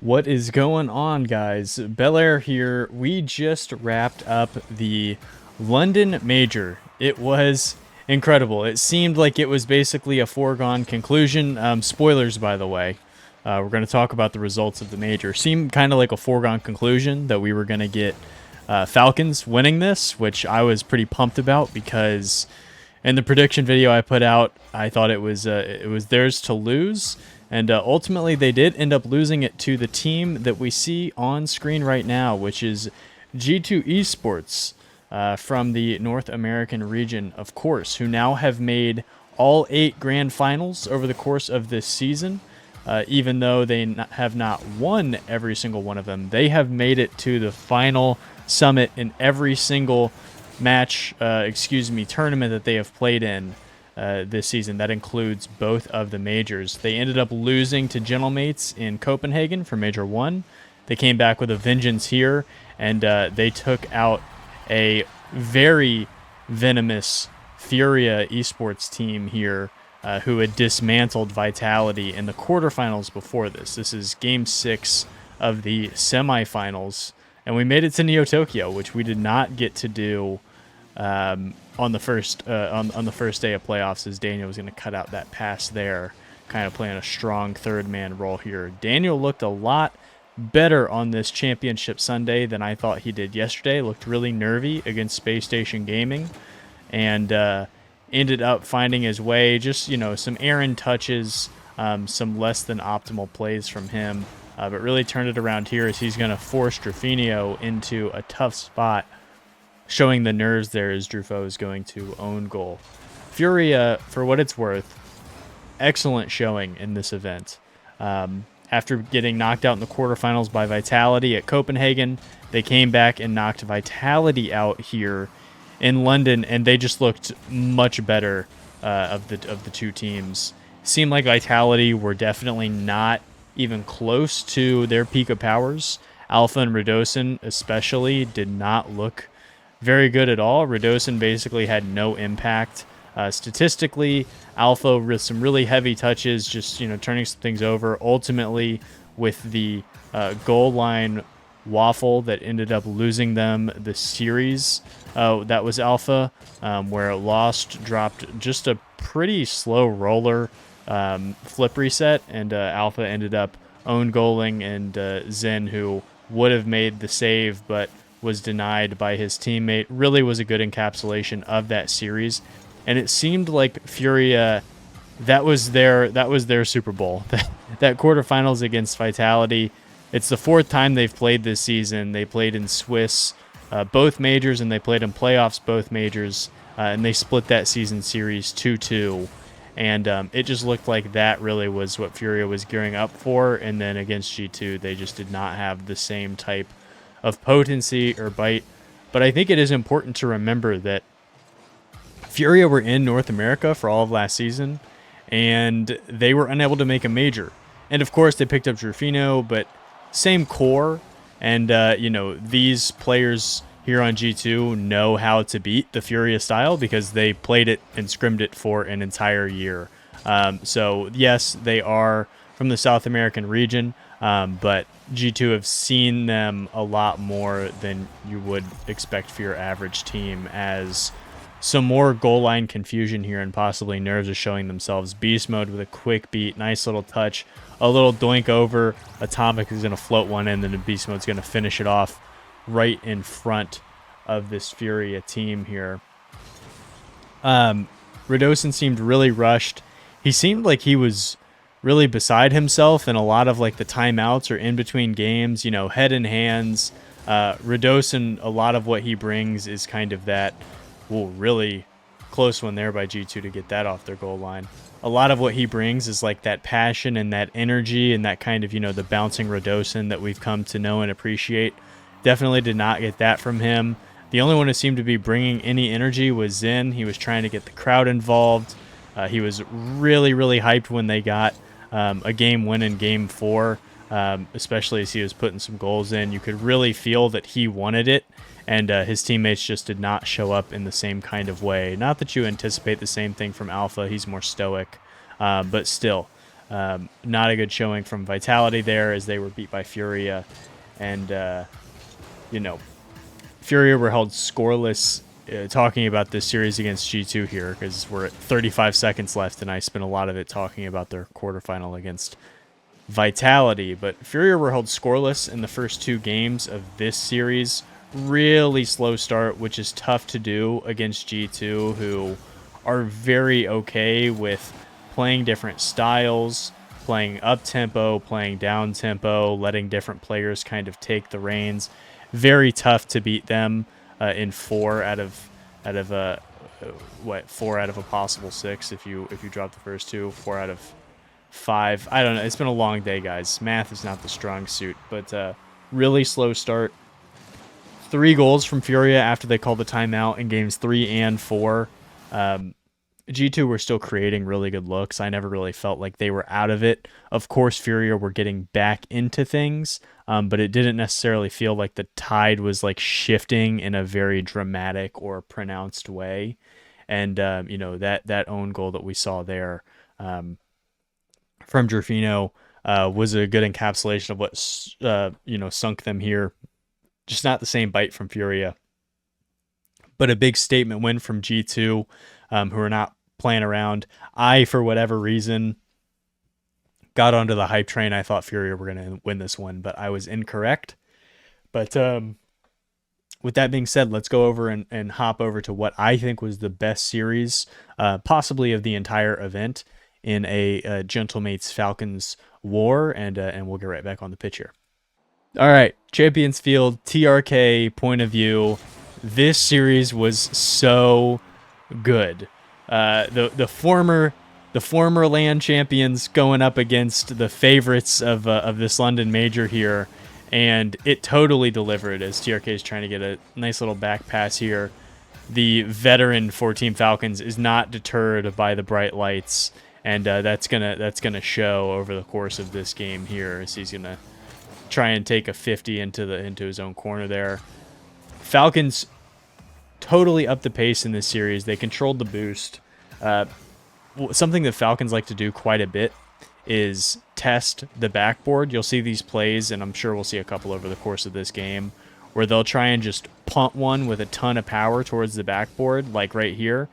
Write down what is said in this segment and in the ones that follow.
What is going on, guys? Belair here. We just wrapped up the London Major. It was incredible. It seemed like it was basically a foregone conclusion. Spoilers, by the way. We're going to talk about the results of the Major. Seemed kind of like a foregone conclusion that we were going to get Falcons winning this, which I was pretty pumped about because in the prediction video I put out, I thought it was theirs to lose, and ultimately they did end up losing it to the team that we see on screen right now, which is G2 Esports from the North American region, of course, who now have made all 8 grand finals over the course of this season. Even though they have not won every single one of them, they have made it to the final summit in every single tournament that they have played in this season. That includes both of the majors. They ended up losing to Gentlemates in Copenhagen for Major 1. They came back with a vengeance here, and they took out a very venomous Furia Esports team here who had dismantled Vitality in the quarterfinals before this. This is Game 6 of the semifinals, and we made it to Neo Tokyo, which we did not get to do on the first day of playoffs, as Daniel was going to cut out that pass there, kind of playing a strong third man role here. Daniel looked a lot better on this championship Sunday than I thought he did yesterday. Looked really nervy against Space Station Gaming, and ended up finding his way. Just some errant touches, some less than optimal plays from him, but really turned it around here as he's going to force Drufinho into a tough spot, showing the nerves there as Drufinho is going to own goal. Furia, for what it's worth, excellent showing in this event. After getting knocked out in the quarterfinals by Vitality at Copenhagen, they came back and knocked Vitality out here in London, and they just looked much better of the two teams. Seemed like Vitality were definitely not even close to their peak of powers. Alpha and Radosin especially did not look very good at all. Radosin basically had no impact statistically. Alpha with some really heavy touches, just turning some things over. Ultimately, with the goal line waffle that ended up losing them the series, that was Alpha, where Lostt dropped just a pretty slow roller flip reset, and Alpha ended up own goaling, and Zen, who would have made the save but was denied by his teammate, really was a good encapsulation of that series. And it seemed like Furia, that was their Super Bowl. That quarterfinals against Vitality, it's the 4th time they've played this season. They played in Swiss both majors, and they played in playoffs both majors, and they split that season series 2-2. And it just looked like that really was what Furia was gearing up for. And then against G2, they just did not have the same type of potency or bite. But I think it is important to remember that Furia were in North America for all of last season, and they were unable to make a major. And of course, they picked up Drufinho, but same core. And, these players here on G2 know how to beat the Furia style because they played it and scrimmed it for an entire year. So, yes, they are from the South American region, but G2 have seen them a lot more than you would expect for your average team, as some more goal line confusion here and possibly nerves are showing themselves. Beastmode with a quick beat, nice little touch, a little doink over. Atomic is going to float one in, then the Beastmode's going to finish it off right in front of this Furia team here. Radosin seemed really rushed. He seemed like he was really beside himself in a lot of like the timeouts or in between games, head in hands. Radosin, a lot of what he brings is kind of that, really close one there by G2 to get that off their goal line. A lot of what he brings is like that passion and that energy and that kind of, the bouncing Radosin that we've come to know and appreciate. Definitely did not get that from him. The only one who seemed to be bringing any energy was Zen. He was trying to get the crowd involved. He was really, really hyped when they got a game win in Game 4, especially as he was putting some goals in. You could really feel that he wanted it, and his teammates just did not show up in the same kind of way. Not that you anticipate the same thing from Alpha. He's more stoic, but still. Not a good showing from Vitality there, as they were beat by Furia. And, Furia were held scoreless. Talking about this series against G2 here, because we're at 35 seconds left, and I spent a lot of it talking about their quarterfinal against Vitality. But Furia were held scoreless in the first 2 games of this series. Really slow start, which is tough to do against G2, who are very okay with playing different styles, playing up-tempo, playing down-tempo, letting different players kind of take the reins. Very tough to beat them in 4 out of 4 out of a possible 6 if you drop the first 2, 4 out of 5. I don't know. It's been a long day, guys. Math is not the strong suit, but really slow start. 3 goals from Furia after they called the timeout in games 3 and 4. G2 were still creating really good looks. I never really felt like they were out of it. Of course, Furia were getting back into things, but it didn't necessarily feel like the tide was like shifting in a very dramatic or pronounced way. And that own goal that we saw there from Drufinho was a good encapsulation of what sunk them here. Just not the same bite from Furia, but a big statement win from G2, who are not playing around. I, for whatever reason, got onto the hype train. I thought Furia were going to win this one, but I was incorrect. But with that being said, let's go over and hop over to what I think was the best series, possibly of the entire event, in a Gentlemates Falcons war, and we'll get right back on the pitch here. All right, Champions Field, TRK point of view. This series was so good. The former LAN champions going up against the favorites of this London major here, and it totally delivered as TRK is trying to get a nice little back pass here. The veteran for Team Falcons is not deterred by the bright lights, and that's gonna show over the course of this game here, as he's gonna try and take a 50 into his own corner there. Falcons totally upped the pace in this series. They controlled the boost. Something that Falcons like to do quite a bit is test the backboard. You'll see these plays, and I'm sure we'll see a couple over the course of this game, where they'll try and just punt one with a ton of power towards the backboard, like right here,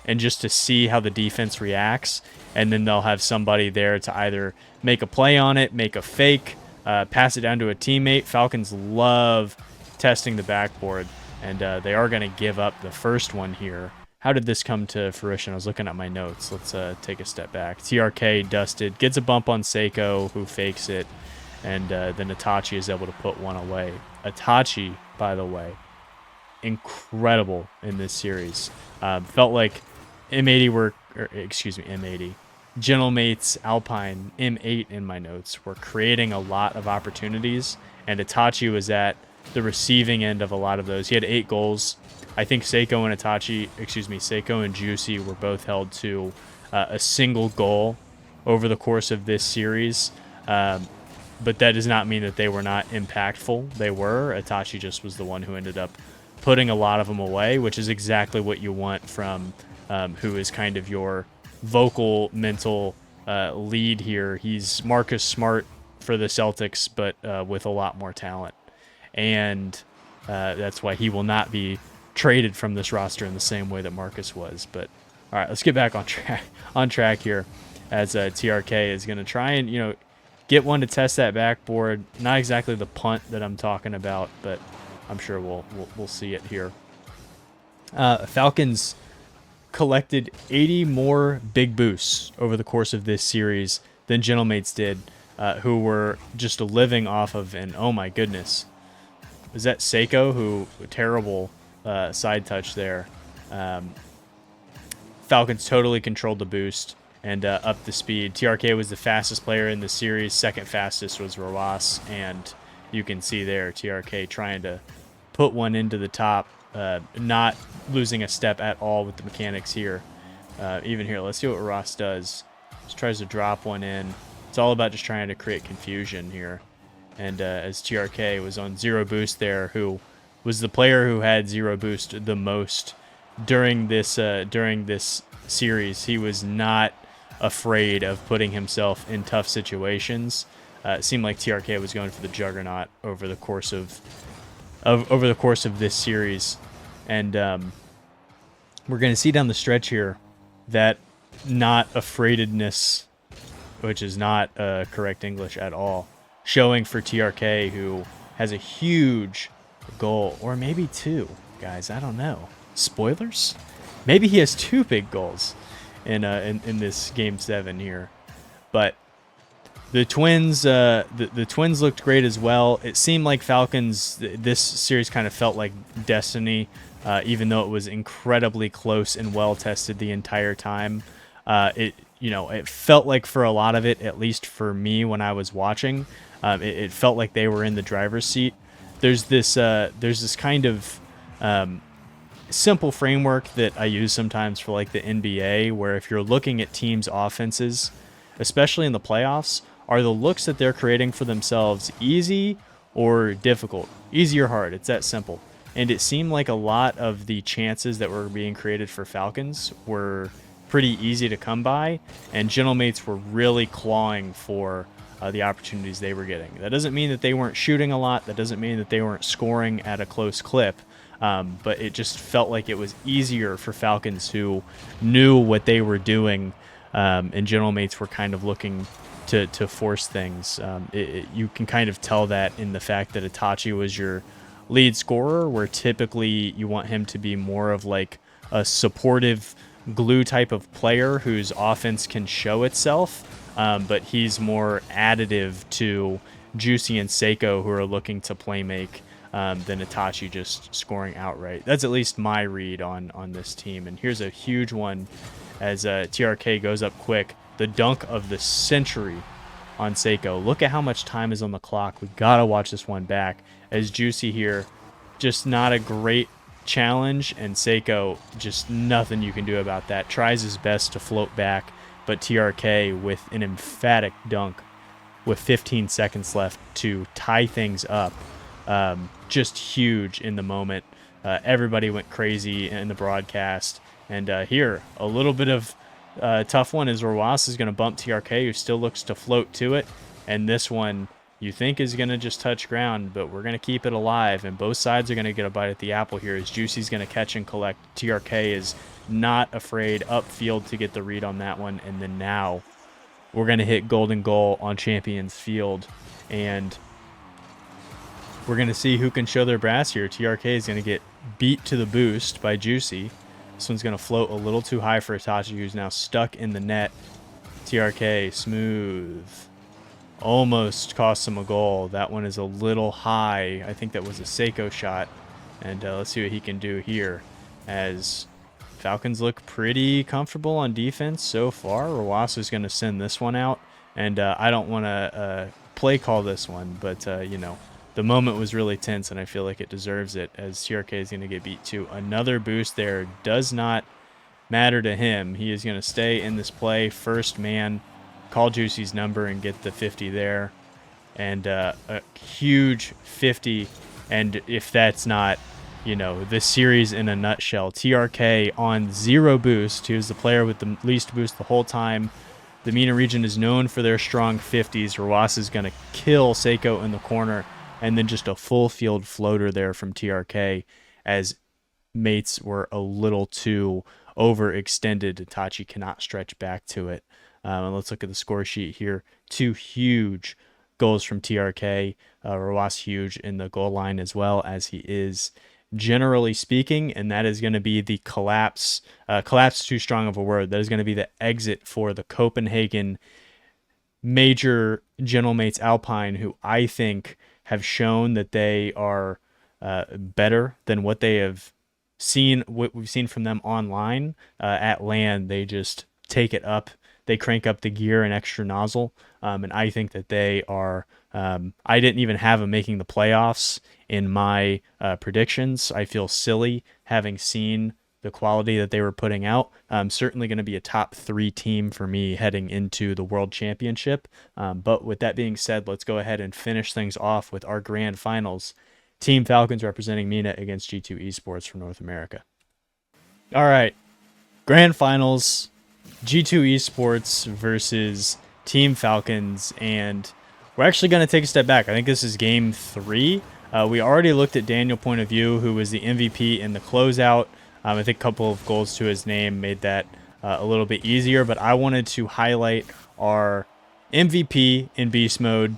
and just to see how the defense reacts. And then they'll have somebody there to either make a play on it, make a fake, pass it down to a teammate. Falcons love testing the backboard, and they are going to give up the first one here. How did this come to fruition? I was looking at my notes. Let's take a step back. TRK dusted, gets a bump on Seikoo, who fakes it, and then Itachi is able to put one away. Itachi, by the way, incredible in this series. Felt like M80, Gentlemates, Alpine, M8 in my notes, were creating a lot of opportunities, and Itachi was at the receiving end of a lot of those. He had 8 goals. I think Seikoo and Juicy were both held to a single goal over the course of this series. But that does not mean that they were not impactful. They were. Itachi just was the one who ended up putting a lot of them away, which is exactly what you want from who is kind of your vocal mental lead here. He's Marcus Smart for the Celtics, but with a lot more talent. And that's why he will not be traded from this roster in the same way that Marcus was. But all right, let's get back on track here, as TRK is going to try and get one to test that backboard. Not exactly the punt that I'm talking about, but I'm sure we'll see it here. Falcons collected 80 more big boosts over the course of this series than Gentlemates did, who were just living off of an, oh my goodness, was that Seikoo, who terrible side touch there. Falcons totally controlled the boost and upped the speed. TRK was the fastest player in the series. Second fastest was Rawas, and you can see there TRK trying to put one into the top, not losing a step at all with the mechanics here. Even here, let's see what Rawas does. Just tries to drop one in. It's all about just trying to create confusion here. And as TRK was on 0 boost there, who was the player who had 0 boost the most during this series. He was not afraid of putting himself in tough situations. It seemed like TRK was going for the juggernaut over the course of this series, and we're going to see down the stretch here that not afraidedness, which is not correct English at all, showing for TRK, who has a huge goal, or maybe two, guys. I don't know. Spoilers? Maybe he has two big goals in this game 7 here, but the Twins, the Twins looked great as well. It seemed like Falcons. This series kind of felt like destiny, even though it was incredibly close and well tested the entire time. It felt like for a lot of it, at least for me when I was watching, it felt like they were in the driver's seat. There's this kind of simple framework that I use sometimes for like the NBA, where if you're looking at teams' offenses, especially in the playoffs, are the looks that they're creating for themselves easy or difficult? Easy or hard? It's that simple. And it seemed like a lot of the chances that were being created for Falcons were pretty easy to come by, and Gentlemates were really clawing for the opportunities they were getting. That doesn't mean that they weren't shooting a lot. That doesn't mean that they weren't scoring at a close clip. But it just felt like it was easier for Falcons who knew what they were doing, and Gentlemates were kind of looking to force things. You can kind of tell that in the fact that Itachi was your lead scorer, where typically you want him to be more of like a supportive glue type of player whose offense can show itself, but he's more additive to Juicy and Seikoo, who are looking to play make, than Itachi just scoring outright. That's at least my read on this team. And here's a huge one as TRK goes up quick. The dunk of the century on Seikoo. Look at how much time is on the clock. We gotta watch this one back, as Juicy here, just not a great challenge, and Seikoo, just nothing you can do about that. Tries his best to float back, but TRK with an emphatic dunk with 15 seconds left to tie things up. Just huge in the moment. Everybody went crazy in the broadcast, and here a little bit of tough one is Rawas is going to bump TRK, who still looks to float to it, and this one you think is going to just touch ground, but we're going to keep it alive, and both sides are going to get a bite at the apple here, as Juicy's going to catch and collect. TRK is not afraid upfield to get the read on that one, and then now we're going to hit golden goal on Champions Field, and we're going to see who can show their brass here. TRK is going to get beat to the boost by Juicy. This one's going to float a little too high for Itachi, who's now stuck in the net. TRK, smooth. Almost cost him a goal. That one is a little high. I think that was a Seikoo shot. And let's see what he can do here, as Falcons look pretty comfortable on defense so far. Rawas is going to send this one out. And I don't want to play call this one, but, the moment was really tense, and I feel like it deserves it, as TRK is going to get beat to another boost there. Does not matter to him. He is going to stay in this play. First man, call Juicy's number and get the 50 there. And a huge 50. And if that's not, this series in a nutshell, TRK on 0 boost. He was the player with the least boost the whole time. The MENA region is known for their strong 50s. Rawas is going to kill Seikoo in the corner. And then just a full field floater there from TRK, as mates were a little too overextended. Itachi cannot stretch back to it. And let's look at the score sheet here. 2 huge goals from TRK. Rawas huge in the goal line as well, as he is generally speaking. And that is going to be the collapse. Collapse is too strong of a word. That is going to be the exit for the Copenhagen major Gentlemates Alpine, who I think have shown that they are better than what they have seen, what we've seen from them online. At land, they just take it up. They crank up the gear and extra nozzle. And I think that they are, I didn't even have them making the playoffs in my predictions. I feel silly having seen the quality that they were putting out. Certainly going to be a top 3 team for me heading into the World Championship. But with that being said, let's go ahead and finish things off with our grand finals. Team Falcons representing MENA against G2 Esports from North America. All right, grand finals. G2 Esports versus Team Falcons, and we're actually going to take a step back. I think this is game 3. We already looked at Daniel Point of View, who was the MVP in the closeout. I think a couple of goals to his name made that a little bit easier, but I wanted to highlight our MVP in Beast Mode,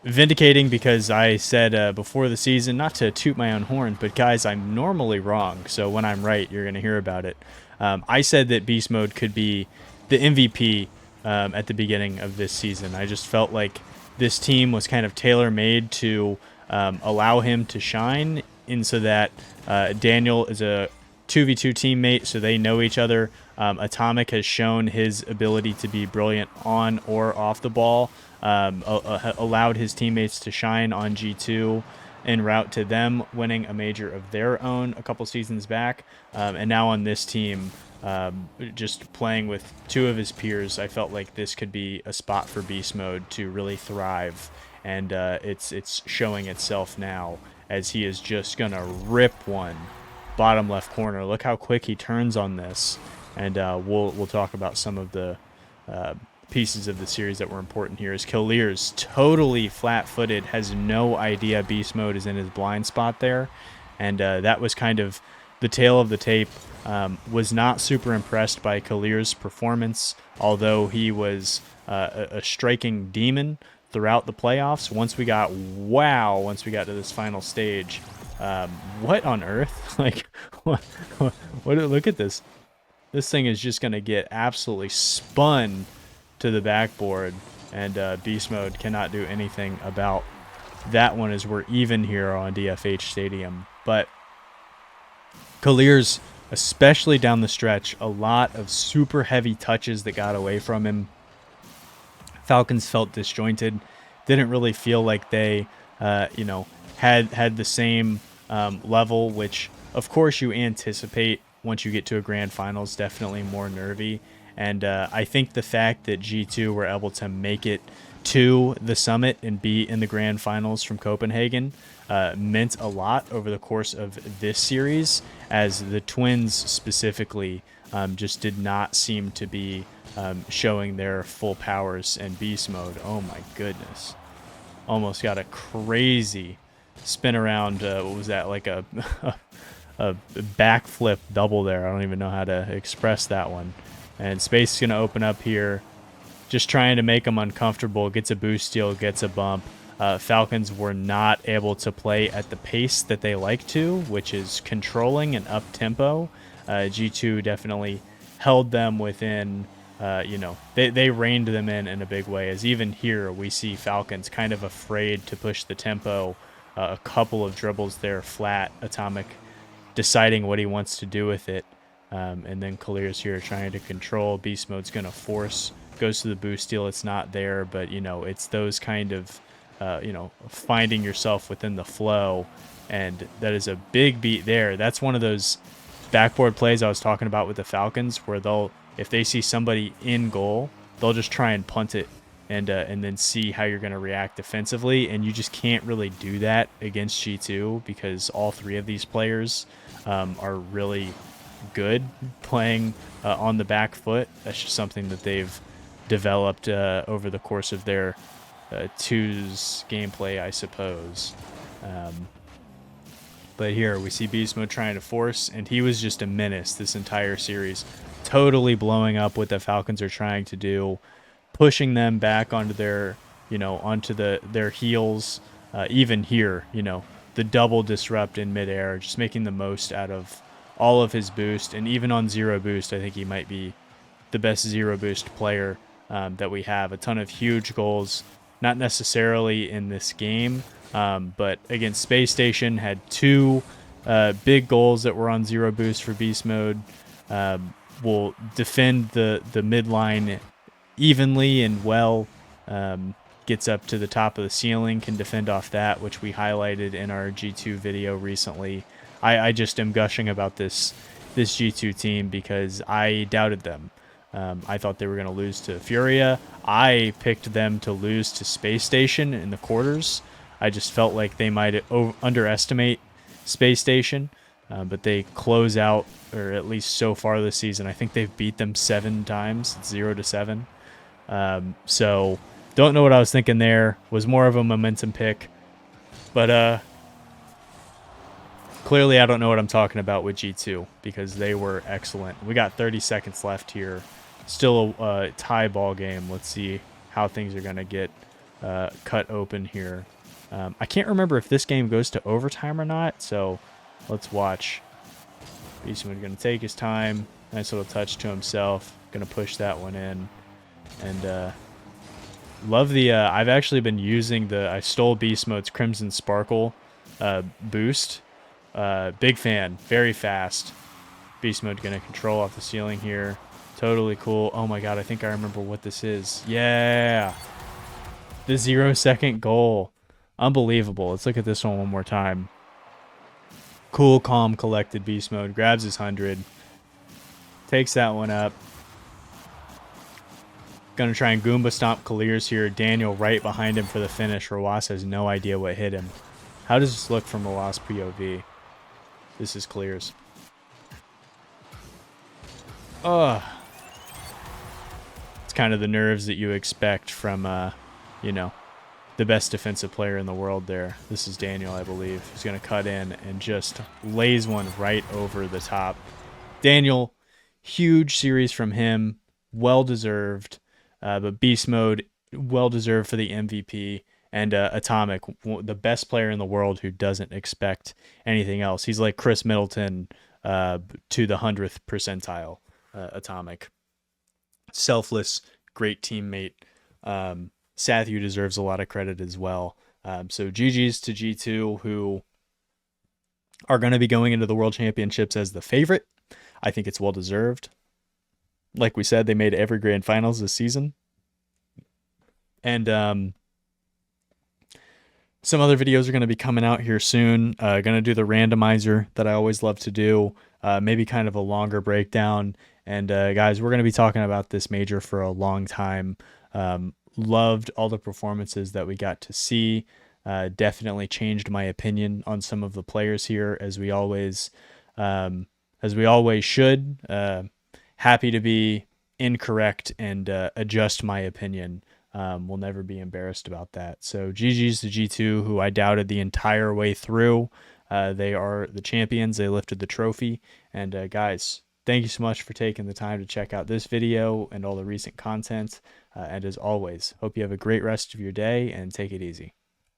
vindicating, because I said before the season, not to toot my own horn, but guys, I'm normally wrong, so when I'm right, you're going to hear about it. I said that Beast Mode could be the MVP at the beginning of this season. I just felt like this team was kind of tailor-made to allow him to shine, and so that Daniel is a 2v2 teammate, so they know each other. Atomic has shown his ability to be brilliant on or off the ball, allowed his teammates to shine on G2 en route to them winning a major of their own a couple seasons back. And now on this team, just playing with 2 of his peers, I felt like this could be a spot for Beast Mode to really thrive. And it's showing itself now, as he is just going to rip one bottom left corner. Look how quick he turns on this. And we'll talk about some of the pieces of the series that were important here. Is Kiileerrz totally flat-footed, has no idea Beast Mode is in his blind spot there, and that was kind of the tail of the tape. Was not super impressed by Kiileerrz's performance, although he was a striking demon throughout the playoffs. Once we got to this final stage, what on earth? Like, what? Look at this. This thing is just going to get absolutely spun to the backboard, and Beast Mode cannot do anything about that one, as we're even here on DFH Stadium. But Kiileerrz, especially down the stretch, a lot of super heavy touches that got away from him. Falcons felt disjointed, didn't really feel like they, had the same level, which of course you anticipate once you get to a grand finals. Definitely more nervy. And I think the fact that G2 were able to make it to the summit and be in the grand finals from Copenhagen meant a lot over the course of this series, as the Twins specifically just did not seem to be showing their full powers in Beast Mode. Oh my goodness. Almost got a crazy spin around. What was that? Like a backflip double there. I don't even know how to express that one. And space is going to open up here. Just trying to make them uncomfortable. Gets a boost steal, gets a bump. Falcons were not able to play at the pace that they like to, which is controlling and up-tempo. G2 definitely held them within, they reined them in a big way. As even here, we see Falcons kind of afraid to push the tempo. A couple of dribbles there flat. Atomic deciding what he wants to do with it. And then Kiileerrz here trying to control. Beast Mode's going to force. Goes to the boost steal. It's not there, but, it's those kind of, finding yourself within the flow. And that is a big beat there. That's one of those backboard plays I was talking about with the Falcons, where if they see somebody in goal, they'll just try and punt it and then see how you're going to react defensively. And you just can't really do that against G2, because all 3 of these players are really good playing on the back foot. That's just something that they've developed over the course of their 2's gameplay, I suppose. But here we see Beast Mode trying to force, and he was just a menace this entire series, totally blowing up what the Falcons are trying to do, pushing them back onto their, their heels. Even here, the double disrupt in midair, just making the most out of all of his boost. And even on zero boost, I think he might be the best zero boost player that we have. A ton of huge goals, not necessarily in this game, but against Space Station, had 2 big goals that were on zero boost for Beast Mode. Will defend the midline evenly and well. Gets up to the top of the ceiling, can defend off that, which we highlighted in our G2 video recently. I just am gushing about this G2 team because I doubted them. I thought they were going to lose to Furia. I picked them to lose to Space Station in the quarters. I just felt like they might underestimate Space Station. but they close out, or at least so far this season, I think they've beat them 7 times, 0-7. So don't know what I was thinking there. Was more of a momentum pick, but clearly I don't know what I'm talking about with G2 because they were excellent. We got 30 seconds left here. Still a tie ball game. Let's see how things are going to get cut open here. I can't remember if this game goes to overtime or not, so let's watch. Beastmode going to take his time. Nice little touch to himself. Going to push that one in. And love the... I've actually been using the... I stole Beastmode's Crimson Sparkle boost. Big fan. Very fast. Beastmode going to control off the ceiling here. Totally cool. Oh my god, I think I remember what this is. Yeah! The 0-second goal. Unbelievable. Let's look at this one more time. Cool, calm, collected Beastmode. Grabs his 100. Takes that one up. Gonna try and Goomba stomp Kiileerrz here. Daniel right behind him for the finish. Rawas has no idea what hit him. How does this look from Rawas POV? This is Kiileerrz. Ugh. It's kind of the nerves that you expect from, you know, the best defensive player in the world there. This is Daniel, I believe. He's going to cut in and just lays one right over the top. Daniel, huge series from him. Well-deserved. But Beastmode, well-deserved for the MVP. And Atomic, the best player in the world who doesn't expect anything else. He's like Chris Middleton to the 100th percentile. Atomic. Selfless, great teammate. Sathu deserves a lot of credit as well. So GG's to G2, who are going to be going into the World Championships as the favorite. I think it's well-deserved. Like we said, they made every grand finals this season. And some other videos are going to be coming out here soon. Going to do the randomizer that I always love to do. Maybe kind of a longer breakdown. And guys, we're going to be talking about this major for a long time. Loved all the performances that we got to see. Definitely changed my opinion on some of the players here, as we always should. Happy to be incorrect and adjust my opinion. We'll never be embarrassed about that. So GG's to G2, who I doubted the entire way through. They are the champions. They lifted the trophy. And guys, thank you so much for taking the time to check out this video and all the recent content. And as always, hope you have a great rest of your day and take it easy.